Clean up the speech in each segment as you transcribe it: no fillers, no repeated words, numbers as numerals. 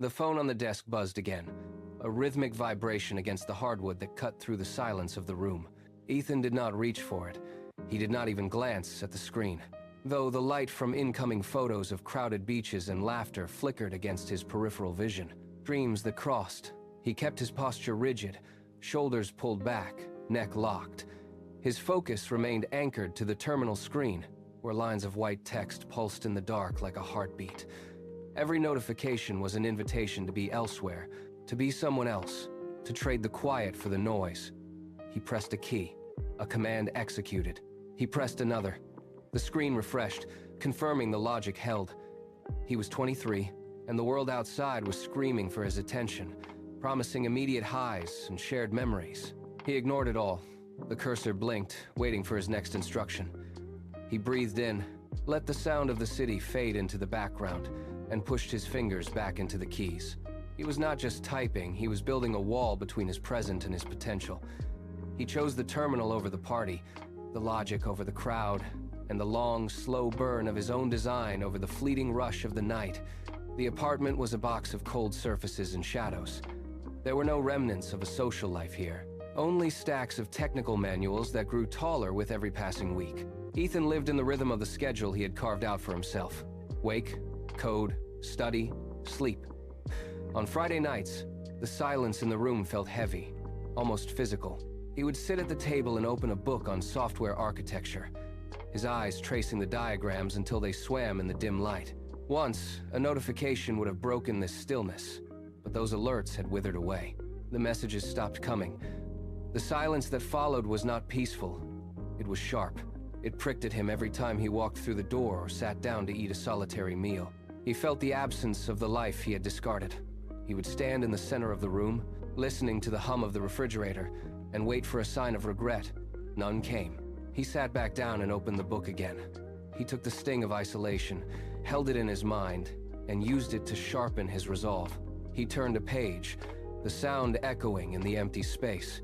The phone on the desk buzzed again, a rhythmic vibration against the hardwood that cut through the silence of the room. Ethan did not reach for it. He did not even glance at the screen, though the light from incoming photos of crowded beaches and laughter flickered against his peripheral vision. Dreams that crossed. He kept his posture rigid, shoulders pulled back, neck locked. His focus remained anchored to the terminal screen, where lines of white text pulsed in the dark like a heartbeat. Every notification was an invitation to be elsewhere, to be someone else, to trade the quiet for the noise. He pressed a key. A command executed. He pressed another. The screen refreshed, confirming the logic held. He was 23, and the world outside was screaming for his attention, promising immediate highs and shared memories. He ignored it all. The cursor blinked, waiting for his next instruction. He breathed in, let the sound of the city fade into the background, and pushed his fingers back into the keys. He was not just typing, he was building a wall between his present and his potential. He chose the terminal over the party, the logic over the crowd, and the long, slow burn of his own design over the fleeting rush of the night. The apartment was a box of cold surfaces and shadows. There were no remnants of a social life here, only stacks of technical manuals that grew taller with every passing week. Ethan lived in the rhythm of the schedule he had carved out for himself. Wake, code, study, sleep. On Friday nights, the silence in the room felt heavy, almost physical. He would sit at the table and open a book on software architecture, his eyes tracing the diagrams until they swam in the dim light. Once, a notification would have broken this stillness, but those alerts had withered away. The messages stopped coming. The silence that followed was not peaceful. It was sharp. It pricked at him every time he walked through the door or sat down to eat a solitary meal. He felt the absence of the life he had discarded. He would stand in the center of the room, listening to the hum of the refrigerator, and wait for a sign of regret. None came. He sat back down and opened the book again. He took the sting of isolation, held it in his mind, and used it to sharpen his resolve. He turned a page, the sound echoing in the empty space,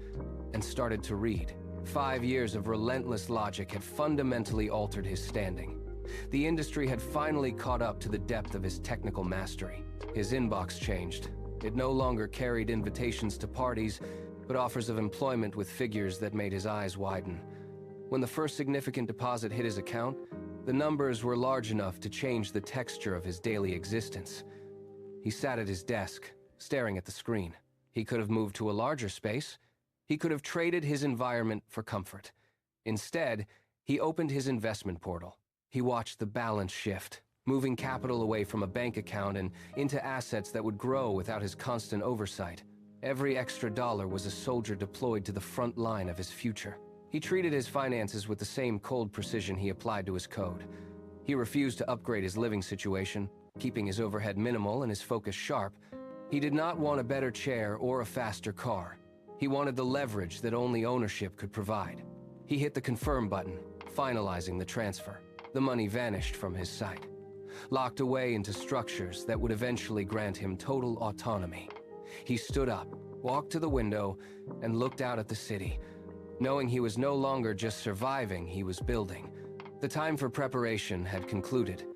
and started to read. 5 years of relentless logic had fundamentally altered his standing. The industry had finally caught up to the depth of his technical mastery. His inbox changed. It no longer carried invitations to parties, but offers of employment with figures that made his eyes widen. When the first significant deposit hit his account, the numbers were large enough to change the texture of his daily existence. He sat at his desk, staring at the screen. He could have moved to a larger space. He could have traded his environment for comfort. Instead, he opened his investment portal. He watched the balance shift, moving capital away from a bank account and into assets that would grow without his constant oversight. Every extra dollar was a soldier deployed to the front line of his future. He treated his finances with the same cold precision he applied to his code. He refused to upgrade his living situation, keeping his overhead minimal and his focus sharp. He did not want a better chair or a faster car. He wanted the leverage that only ownership could provide. He hit the confirm button, finalizing the transfer. The money vanished from his sight, locked away into structures that would eventually grant him total autonomy. He stood up, walked to the window, and looked out at the city. Knowing he was no longer just surviving, he was building. The time for preparation had concluded.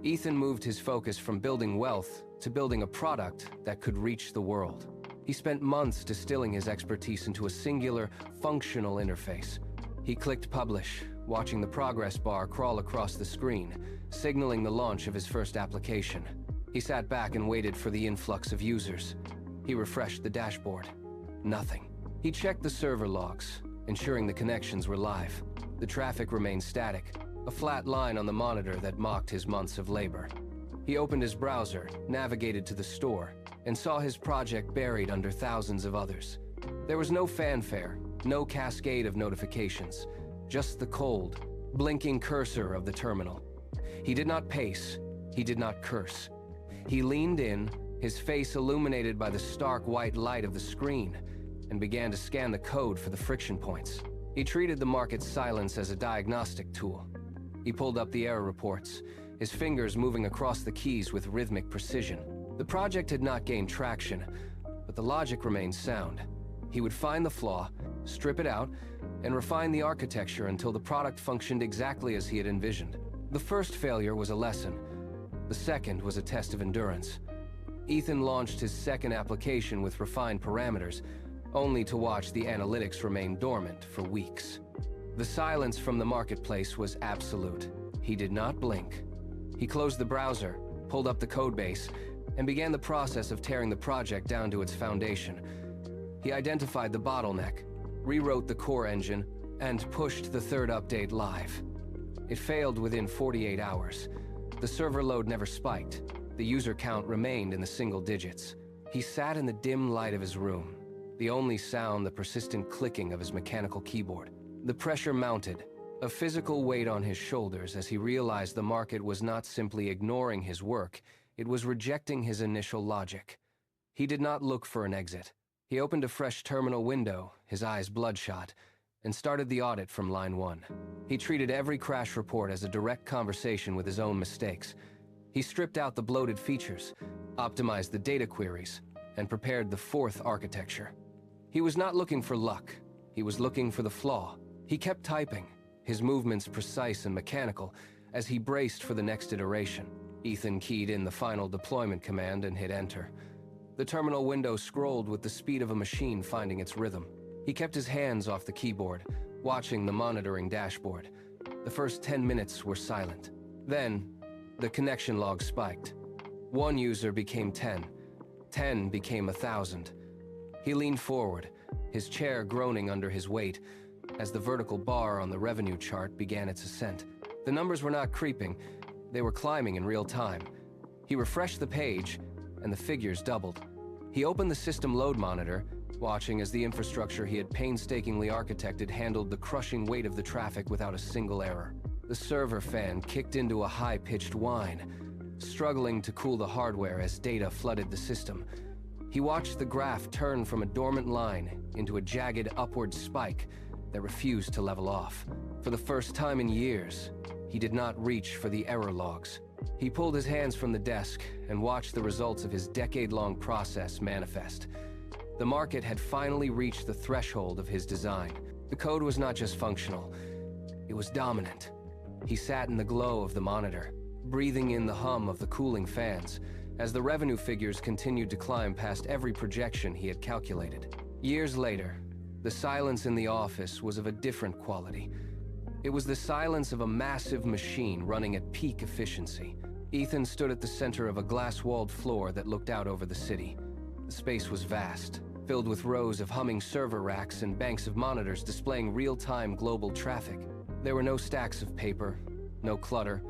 Ethan moved his focus from building wealth to building a product that could reach the world. He spent months distilling his expertise into a singular, functional interface. He clicked publish, watching the progress bar crawl across the screen, signaling the launch of his first application. He sat back and waited for the influx of users. He refreshed the dashboard. Nothing. He checked the server logs, ensuring the connections were live. The traffic remained static, a flat line on the monitor that mocked his months of labor. He opened his browser, navigated to the store, and saw his project buried under thousands of others. There was no fanfare, no cascade of notifications, just the cold, blinking cursor of the terminal. He did not pace, he did not curse. He leaned in, his face illuminated by the stark white light of the screen, and began to scan the code for the friction points. He treated the market's silence as a diagnostic tool. He pulled up the error reports, his fingers moving across the keys with rhythmic precision. The project had not gained traction, but the logic remained sound. He would find the flaw, strip it out, and refine the architecture until the product functioned exactly as he had envisioned. The first failure was a lesson. The second was a test of endurance. Ethan launched his second application with refined parameters, only to watch the analytics remain dormant for weeks. The silence from the marketplace was absolute. He did not blink. He closed the browser, pulled up the codebase, and began the process of tearing the project down to its foundation. He identified the bottleneck, rewrote the core engine, and pushed the third update live. It failed within 48 hours. The server load never spiked. The user count remained in the single digits. He sat in the dim light of his room, the only sound the persistent clicking of his mechanical keyboard. The pressure mounted, a physical weight on his shoulders as he realized the market was not simply ignoring his work, it was rejecting his initial logic. He did not look for an exit. He opened a fresh terminal window, his eyes bloodshot, and started the audit from line 1. He treated every crash report as a direct conversation with his own mistakes. He stripped out the bloated features, optimized the data queries, and prepared the fourth architecture. He was not looking for luck. He was looking for the flaw. He kept typing, his movements precise and mechanical, as he braced for the next iteration. Ethan keyed in the final deployment command and hit enter. The terminal window scrolled with the speed of a machine finding its rhythm. He kept his hands off the keyboard, watching the monitoring dashboard. The first 10 minutes were silent. Then, the connection log spiked. 1 user became 10. 10 became 1,000. He leaned forward, his chair groaning under his weight, as the vertical bar on the revenue chart began its ascent. The numbers were not creeping, they were climbing in real time. He refreshed the page, and the figures doubled. He opened the system load monitor, watching as the infrastructure he had painstakingly architected handled the crushing weight of the traffic without a single error. The server fan kicked into a high-pitched whine, struggling to cool the hardware as data flooded the system. He watched the graph turn from a dormant line into a jagged upward spike that refused to level off. For the first time in years, he did not reach for the error logs. He pulled his hands from the desk and watched the results of his decade-long process manifest. The market had finally reached the threshold of his design. The code was not just functional, it was dominant. He sat in the glow of the monitor, breathing in the hum of the cooling fans, as the revenue figures continued to climb past every projection he had calculated. Years later, the silence in the office was of a different quality. It was the silence of a massive machine running at peak efficiency. Ethan stood at the center of a glass-walled floor that looked out over the city. The space was vast, filled with rows of humming server racks and banks of monitors displaying real-time global traffic. There were no stacks of paper, no clutter,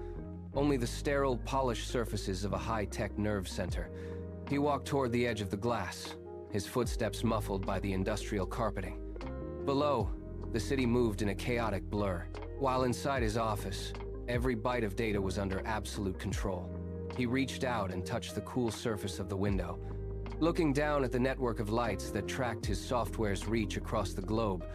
only the sterile, polished surfaces of a high-tech nerve center. He walked toward the edge of the glass, his footsteps muffled by the industrial carpeting. Below, the city moved in a chaotic blur, while inside his office, every byte of data was under absolute control. He reached out and touched the cool surface of the window. Looking down at the network of lights that tracked his software's reach across the globe,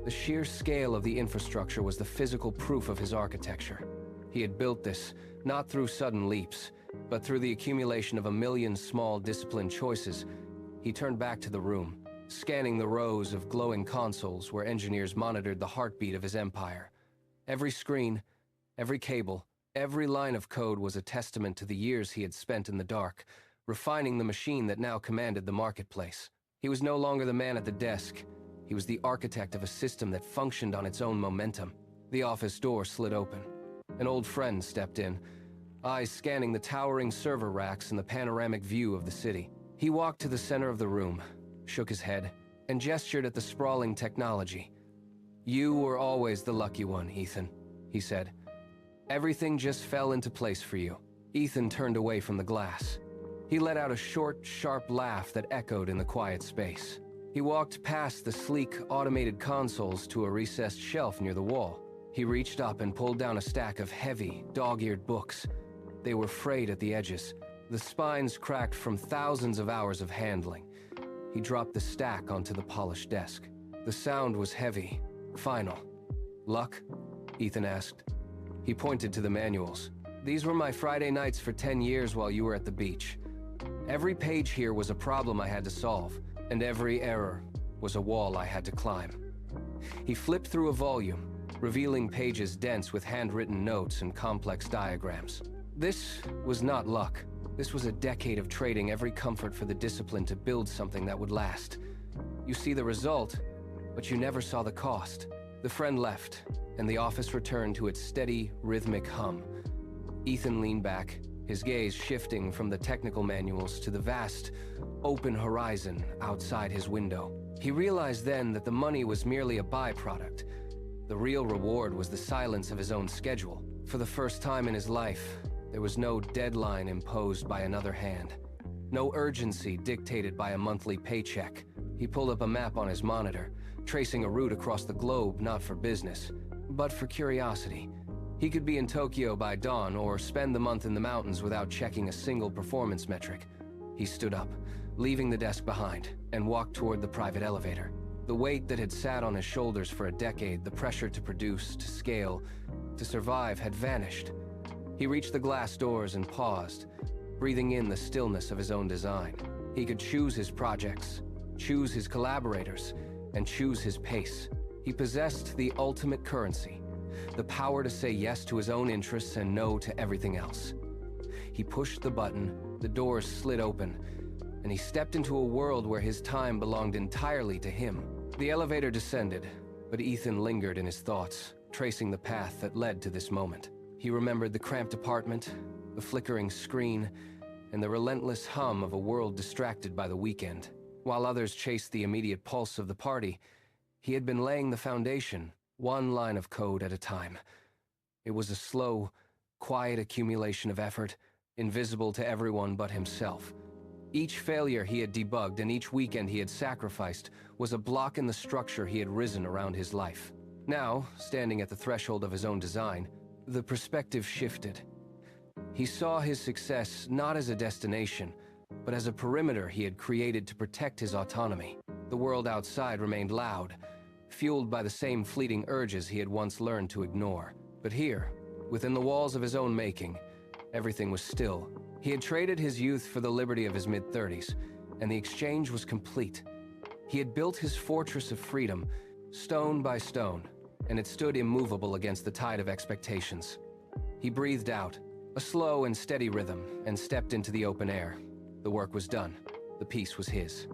the sheer scale of the infrastructure was the physical proof of his architecture. He had built this, not through sudden leaps, but through the accumulation of a million small disciplined choices. He turned back to the room, scanning the rows of glowing consoles where engineers monitored the heartbeat of his empire. Every screen, every cable, every line of code was a testament to the years he had spent in the dark, refining the machine that now commanded the marketplace. He was no longer the man at the desk. He was the architect of a system that functioned on its own momentum. The office door slid open. An old friend stepped in, eyes scanning the towering server racks and the panoramic view of the city. He walked to the center of the room, shook his head, and gestured at the sprawling technology. "You were always the lucky one, Ethan," he said. "Everything just fell into place for you." Ethan turned away from the glass. He let out a short, sharp laugh that echoed in the quiet space. He walked past the sleek, automated consoles to a recessed shelf near the wall. He reached up and pulled down a stack of heavy, dog-eared books. They were frayed at the edges, the spines cracked from thousands of hours of handling. He dropped the stack onto the polished desk. The sound was heavy, final. "Luck?" Ethan asked. He pointed to the manuals. "These were my Friday nights for 10 years while you were at the beach. Every page here was a problem I had to solve, and every error was a wall I had to climb." He flipped through a volume, revealing pages dense with handwritten notes and complex diagrams. This was not luck. This was a decade of trading every comfort for the discipline to build something that would last. You see the result, but you never saw the cost. The friend left, and the office returned to its steady, rhythmic hum. Ethan leaned back, his gaze shifting from the technical manuals to the vast, open horizon outside his window. He realized then that the money was merely a byproduct. The real reward was the silence of his own schedule. For the first time in his life, there was no deadline imposed by another hand. No urgency dictated by a monthly paycheck. He pulled up a map on his monitor, tracing a route across the globe not for business, but for curiosity. He could be in Tokyo by dawn or spend the month in the mountains without checking a single performance metric. He stood up, leaving the desk behind, and walked toward the private elevator. The weight that had sat on his shoulders for a decade, the pressure to produce, to scale, to survive, had vanished. He reached the glass doors and paused, breathing in the stillness of his own design. He could choose his projects, choose his collaborators, and choose his pace. He possessed the ultimate currency, the power to say yes to his own interests and no to everything else. He pushed the button, the doors slid open, and he stepped into a world where his time belonged entirely to him. The elevator descended, but Ethan lingered in his thoughts, tracing the path that led to this moment. He remembered the cramped apartment, the flickering screen, and the relentless hum of a world distracted by the weekend. While others chased the immediate pulse of the party, he had been laying the foundation, one line of code at a time. It was a slow, quiet accumulation of effort, invisible to everyone but himself. Each failure he had debugged and each weekend he had sacrificed was a block in the structure he had risen around his life. Now, standing at the threshold of his own design, the perspective shifted. He saw his success not as a destination, but as a perimeter he had created to protect his autonomy. The world outside remained loud, fueled by the same fleeting urges he had once learned to ignore. But here, within the walls of his own making, everything was still. He had traded his youth for the liberty of his mid-30s, and the exchange was complete. He had built his fortress of freedom, stone by stone, and it stood immovable against the tide of expectations. He breathed out, a slow and steady rhythm, and stepped into the open air. The work was done. The peace was his.